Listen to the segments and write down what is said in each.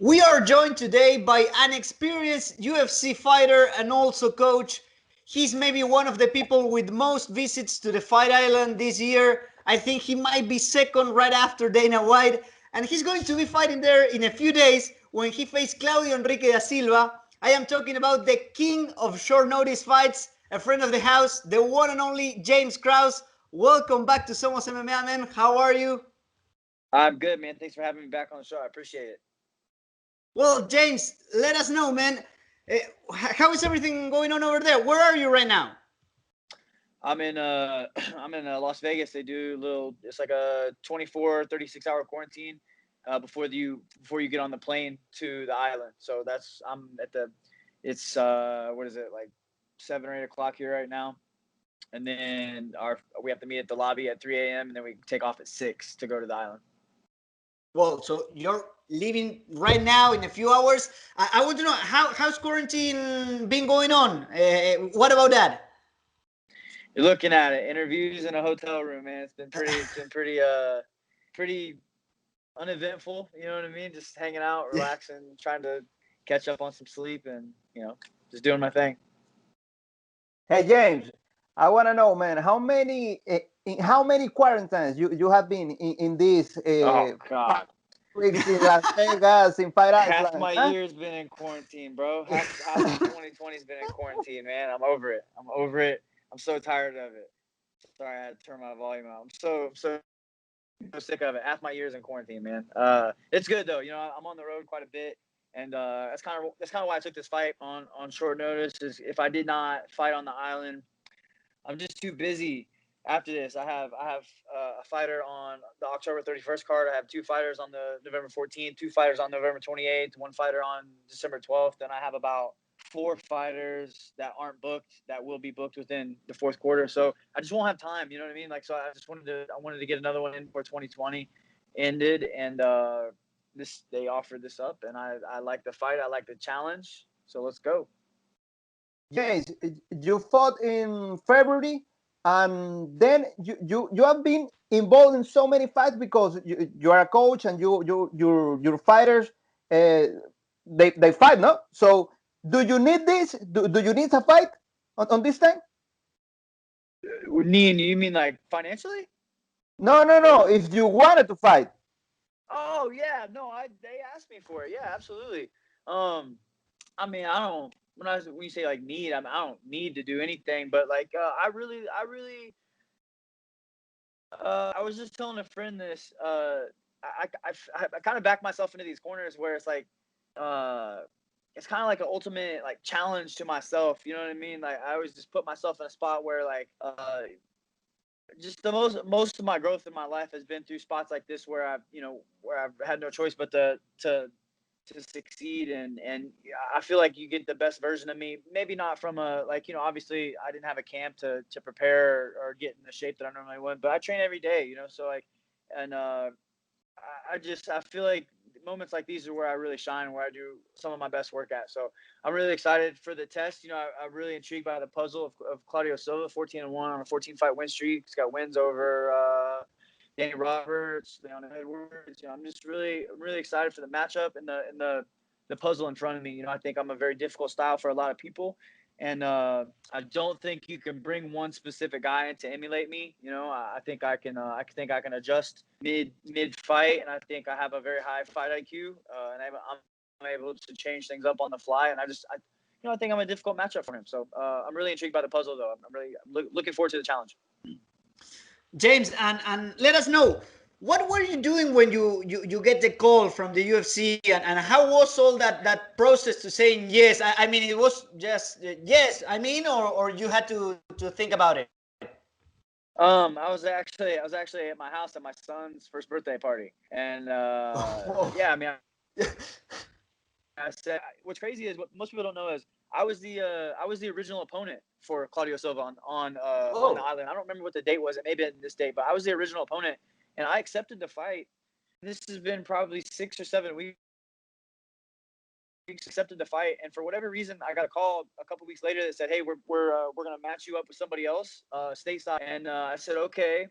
We are joined today by an experienced UFC fighter and also coach. He's maybe one of the people with most visits to the Fight Island this year. I think he might be second right after Dana White. And he's going to be fighting there in a few days when he faces Claudio Da Silva. I am talking about the king of short notice fights, a friend of the house, the one and only James Krause. Welcome back to Somos MMA, man. How are you? I'm good, man. Thanks for having me back on the show. I appreciate it. Well, James, let us know, man. How is everything going on over there? Where are you right now? I'm in Las Vegas. They do it's like a 24, 36-hour quarantine before you get on the plane to the island. So it's what is it, like 7 or 8 o'clock here right now. And then we have to meet at the lobby at 3 a.m. and then we take off at 6 to go to the island. Well, so you're leaving right now in a few hours. I want to know how's quarantine been going on? What about that? You're looking at it. Interviews in a hotel room, man. It's been pretty uneventful. You know what I mean? Just hanging out, relaxing, trying to catch up on some sleep, and just doing my thing. Hey James, I want to know, man, how many quarantines you have been in this Oh God, weeks in Las Vegas, in Fight Island? half my year's been in quarantine, bro. Half of 2020's been in quarantine, man. I'm over it. I'm so tired of it. Sorry, I had to turn my volume out. I'm so sick of it. Half my year's in quarantine, man. It's good though. I'm on the road quite a bit, and that's kind of why I took this fight on short notice. Is if I did not fight on the island, I'm just too busy. After this, I have a fighter on the October 31st card. I have 2 fighters on the November 14th, 2 fighters on November 28th, 1 fighter on December 12th. Then I have about 4 fighters that aren't booked that will be booked within the fourth quarter. So I just won't have time. You know what I mean? Like, so I wanted to get another one in before 2020 ended, and they offered this up, and I like the fight. I like the challenge. So let's go. James, you fought in February, and then you have been involved in so many fights because you are a coach and your fighters they fight, no? So do you need this? Do you need a fight on this time? You mean like financially? No. If you wanted to fight. Oh yeah, no, they asked me for it. Yeah, absolutely. I mean, I don't. When you say like need, I don't need to do anything. But like, I was just telling a friend this. I kind of back myself into these corners where it's like, it's kind of like an ultimate like challenge to myself. You know what I mean? Like I always just put myself in a spot where like, just the most of my growth in my life has been through spots like this where I've had no choice but to succeed, and I feel like you get the best version of me. Maybe not from obviously I didn't have a camp to prepare or get in the shape that I normally would, but I train every day, so like, and I feel like moments like these are where I really shine, where I do some of my best work at. So I'm really excited for the test. I'm really intrigued by the puzzle of Claudio Silva, 14-1 on a 14-fight win streak. He's got wins over Danny Roberts, Leon Edwards. I'm just really excited for the matchup and the puzzle in front of me. I think I'm a very difficult style for a lot of people, and I don't think you can bring one specific guy in to emulate me. I think I can adjust mid fight, and I think I have a very high fight IQ, and I'm able to change things up on the fly. And I think I'm a difficult matchup for him. So I'm really intrigued by the puzzle, though. I'm really looking forward to the challenge. James, and let us know, what were you doing when you get the call from the UFC, and how was all that process to saying yes? I mean, it was just yes, or you had to think about it? I was actually at my house at my son's first birthday party, and yeah, I mean, I said, what's crazy is what most people don't know is I was the original opponent for Claudio Silva on the island. I don't remember what the date was. It may be this date, but I was the original opponent, and I accepted the fight. This has been probably 6 or 7 weeks. Accepted the fight, and for whatever reason, I got a call a couple weeks later that said, "Hey, we're gonna match you up with somebody else stateside." And I said, "Okay."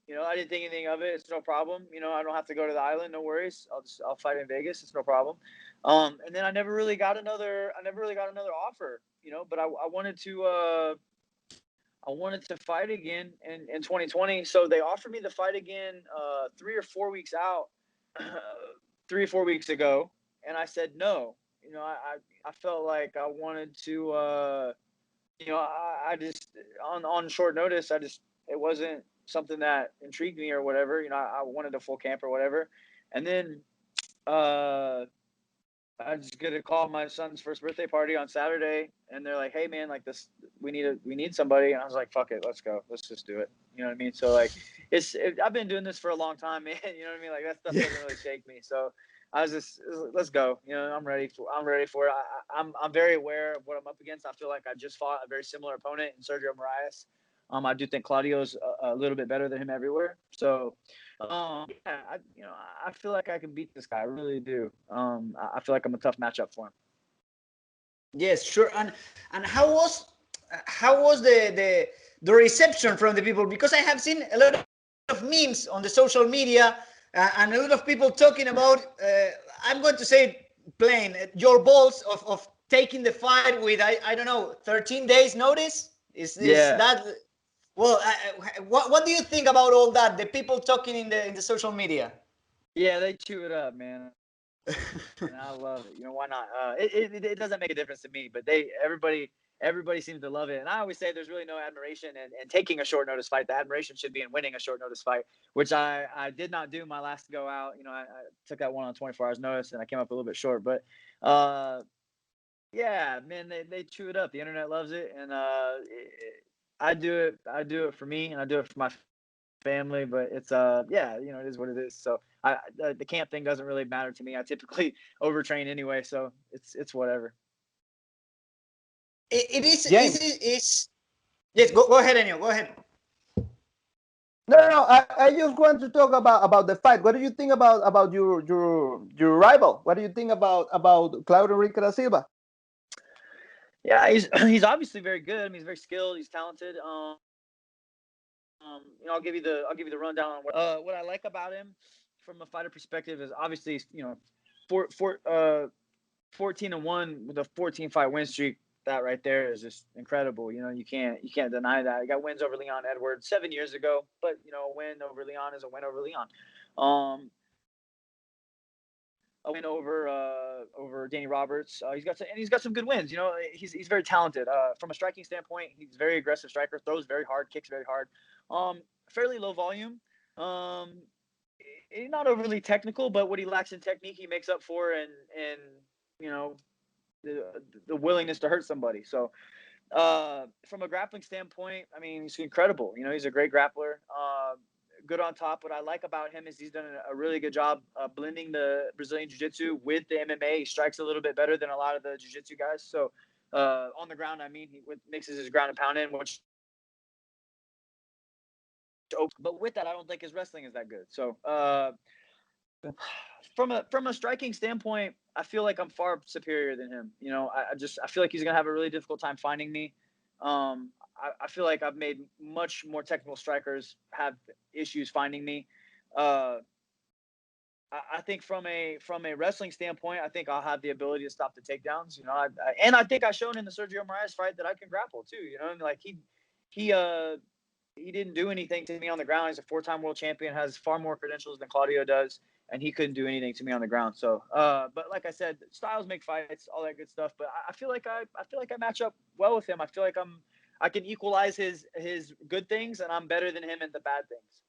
You know, I didn't think anything of it. It's no problem. You know, I don't have to go to the island. No worries. I'll fight in Vegas. It's no problem. And then I never really got another offer. You know, but I wanted to fight again in 2020. So they offered me the fight again 3 or 4 weeks out, 3 or 4 weeks ago, and I said no. You know, I felt like I wanted to. You know, I just on short notice, it wasn't something that intrigued me or whatever. You know, I wanted a full camp or whatever, and then I just get a call my son's first birthday party on Saturday, and they're like, "Hey man, like this, we need somebody," and I was like, "Fuck it, let's go, let's just do it." You know what I mean? So like, I've been doing this for a long time, man. You know what I mean? Like that stuff doesn't really shake me. So I was just, let's go. You know, I'm ready for it. I'm very aware of what I'm up against. I feel like I just fought a very similar opponent in Sergio Moraes. I do think Claudio's a little bit better than him everywhere. So yeah, I feel like I can beat this guy. I really do. I feel like I'm a tough matchup for him. Yes, sure. And how was the reception from the people? Because I have seen a lot of memes on the social media and a lot of people talking about. I'm going to say it plain. Your balls of taking the fight with I don't know 13 days notice. Is that? Well, what do you think about all that? The people talking in the social media. Yeah, they chew it up, man. And I love it. You know, why not? It doesn't make a difference to me, but everybody seems to love it. And I always say there's really no admiration in taking a short notice fight. The admiration should be in winning a short notice fight, which I did not do my last go out. You know, I took that one on 24 hours notice and I came up a little bit short, but yeah, man, they chew it up. The internet loves it, and I do it for me, and I do it for my family. But it's yeah, you know, it is what it is. So the camp thing doesn't really matter to me. I typically overtrain anyway, so it's whatever. It is. James. Yes, go ahead, Enio. Go ahead. No. I just want to talk about the fight. What do you think about your rival? What do you think about Claudio Da Silva? Yeah, he's obviously very good. I mean, he's very skilled. He's talented. You know, I'll give you the rundown on what I like about him from a fighter perspective is obviously, you know, 14-1 with a 14 fight win streak. That right there is just incredible. You know, you can't deny that. He got wins over Leon Edwards 7 years ago, but you know, a win over Leon is a win over Leon. A win over Danny Roberts. He's got some good wins. You know, he's very talented. From a striking standpoint, he's a very aggressive striker. Throws very hard, kicks very hard. Fairly low volume. Not overly technical, but what he lacks in technique, he makes up for in you know, the willingness to hurt somebody. So from a grappling standpoint, I mean, he's incredible. You know, he's a great grappler. Good on top. What I like about him is he's done a really good job blending the Brazilian Jiu-Jitsu with the MMA. He strikes a little bit better than a lot of the Jiu-Jitsu guys. So on the ground, I mean, he mixes his ground and pound in, which. But with that, I don't think his wrestling is that good. So from a striking standpoint, I feel like I'm far superior than him. You know, I feel like he's gonna have a really difficult time finding me. I feel like I've made much more technical strikers have issues finding me. I think from a wrestling standpoint, I think I'll have the ability to stop the takedowns. You know, and I think I shown in the Sergio Moraes fight that I can grapple too. You know, like he didn't do anything to me on the ground. He's a 4-time world champion, has far more credentials than Claudio does, and he couldn't do anything to me on the ground. So, but like I said, styles make fights, all that good stuff. But I feel like I match up well with him. I feel like I can equalize his good things, and I'm better than him in the bad things.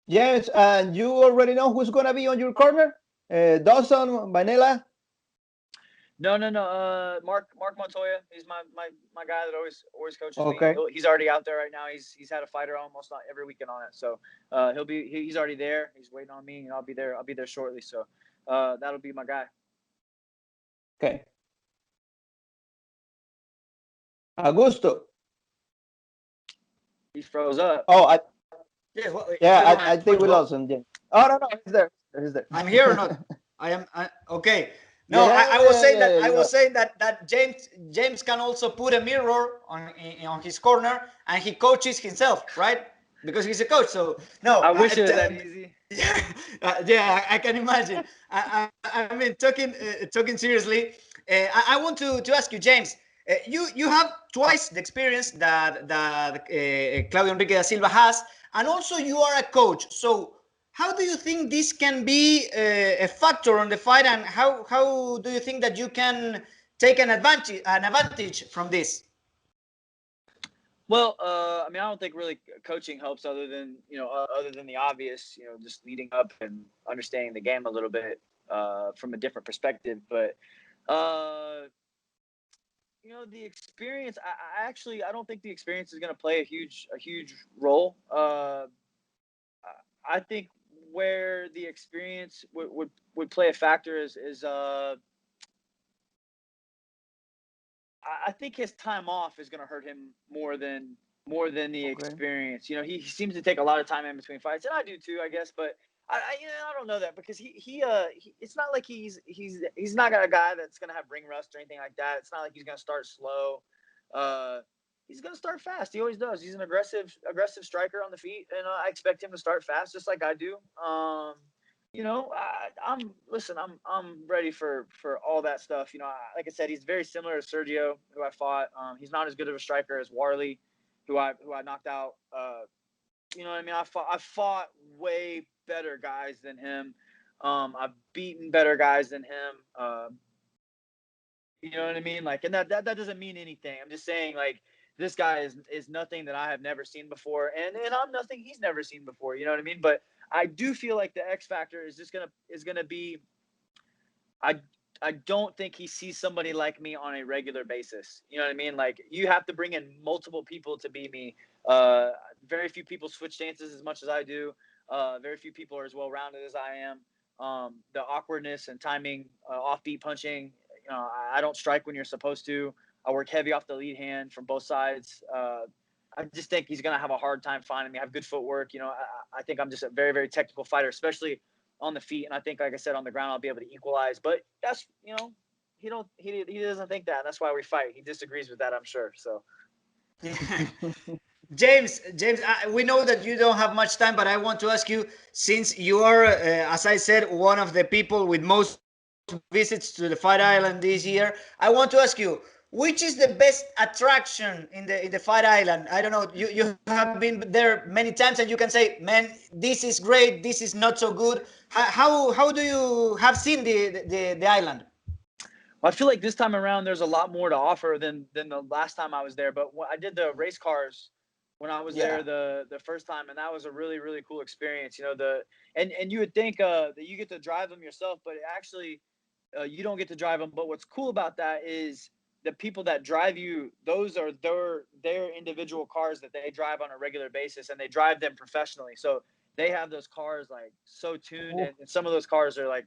Yes, and you already know who's gonna be on your corner? Dawson, Vanilla. No. Mark Montoya. He's my guy that always coaches Okay. me. He's already out there right now. He's had a fighter almost every weekend on it. So he's already there. He's waiting on me, and I'll be there shortly. So that'll be my guy. Okay. Augusto. He froze up. Oh, I I think we lost him. Yeah. Oh no, he's there. He's there. I'm here or not? Okay. No, I was saying that James can also put a mirror on his corner and he coaches himself, right? because he's a coach. So no, I wish it was that easy. Yeah, yeah, I can imagine. I mean, talking seriously, I want to ask you, James. You have twice the experience that Claudio Enrique da Silva has, and also you are a coach. So how do you think this can be a factor on the fight, and how do you think that you can take an advantage from this? Well, I mean, I don't think really coaching helps other than, other than the obvious, just leading up and understanding the game a little bit from a different perspective. But, the experience, I don't think the experience is going to play a huge role. I think where the experience would play a factor is I think his time off is going to hurt him more than the experience. He seems to take a lot of time in between fights, and I do too, I guess. But I don't know that because he it's not like he's not a guy that's going to have ring rust or anything like that. It's not like he's going to start slow. He's going to start fast. He always does. He's an aggressive striker on the feet, and I expect him to start fast, just like I do. I'm ready for all that stuff. Like I said, he's very similar to Sergio, who I fought. He's not as good of a striker as Warley, who I knocked out. You know what I mean? I fought way better guys than him. I've beaten better guys than him. You know what I mean? Like, and that doesn't mean anything. I'm just saying, like, this guy is nothing that I have never seen before, and I'm nothing he's never seen before. You know what I mean? But I do feel like the X factor is gonna be. I don't think he sees somebody like me on a regular basis. You know what I mean? Like, you have to bring in multiple people to beat me. Very few people switch stances as much as I do. Very few people are as well rounded as I am. The awkwardness and timing, offbeat punching. I don't strike when you're supposed to. I work heavy off the lead hand from both sides. I just think he's going to have a hard time finding me. I have good footwork. I think I'm just a very, very technical fighter, especially on the feet. And I think, like I said, on the ground, I'll be able to equalize. But that's, he doesn't think that. And that's why we fight. He disagrees with that, I'm sure. So. James, we know that you don't have much time, but I want to ask you, since you are, as I said, one of the people with most visits to the Fight Island this year, I want to ask you, which is the best attraction in the Fight Island? I don't know. You have been there many times, and you can say, "Man, this is great. This is not so good." How do you have seen the island? I feel like this time around, there's a lot more to offer than the last time I was there. But I did the race cars when I was there the first time, and that was a really, really cool experience. And you would think that you get to drive them yourself, but actually you don't get to drive them. But what's cool about that is the people that drive you, those are their individual cars that they drive on a regular basis, and they drive them professionally. So they have those cars like so tuned, and some of those cars are like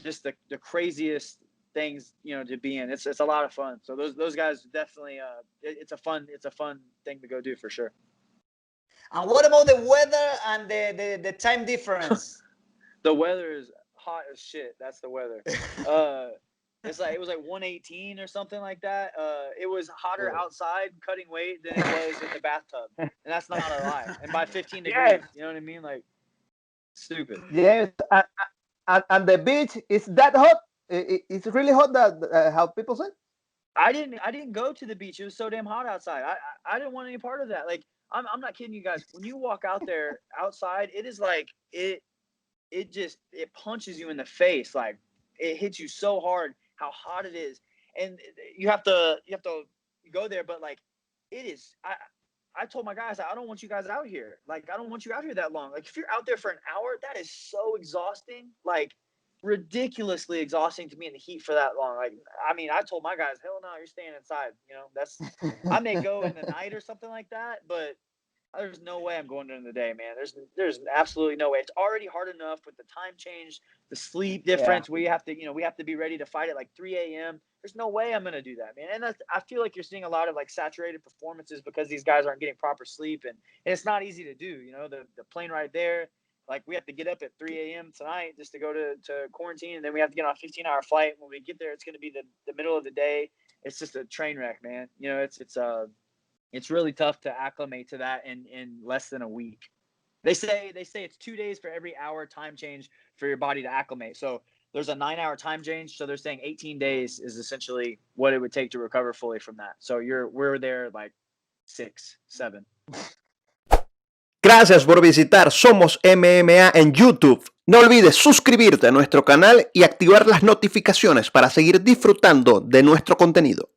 just the craziest things to be in. It's a lot of fun. So those guys definitely it's a fun thing to go do for sure. And what about the weather and the time difference? The weather is hot as shit. That's the weather. It was like 118 or something like that. It was hotter outside cutting weight than it was in the bathtub, and that's not a lie. And by 15 degrees, you know what I mean? Like, stupid. Yes, and the beach is that hot. It's really hot. That how people say. I didn't go to the beach. It was so damn hot outside. I didn't want any part of that. Like, I'm not kidding you guys. When you walk out there outside, it is like it punches you in the face. Like, it hits you so hard how hot it is, and you have to go there. But like, it is. I told my guys, I don't want you guys out here. Like, I don't want you out here that long. Like, if you're out there for an hour, that is so exhausting. Like, ridiculously exhausting to be in the heat for that long. Like, I mean, I told my guys, hell no, you're staying inside. That's I may go in the night or something like that, but there's no way I'm going during the day, man. There's absolutely no way. It's already hard enough with the time change, the sleep difference. We have to be ready to fight at like 3 a.m. There's no way I'm gonna do that, man. And I feel like you're seeing a lot of like saturated performances because these guys aren't getting proper sleep, and it's not easy to do. The plane ride there, like, we have to get up at 3 a.m. tonight just to go to quarantine, and then we have to get on a 15-hour flight. When we get there, it's gonna be the middle of the day. It's just a train wreck, man. it's really tough to acclimate to that in less than a week. They say it's 2 days for every hour time change for your body to acclimate. So there's a 9-hour time change. So they're saying 18 days is essentially what it would take to recover fully from that. So we're there like 6, 7. Gracias por visitar Somos MMA en YouTube. No olvides suscribirte a nuestro canal y activar las notificaciones para seguir disfrutando de nuestro contenido.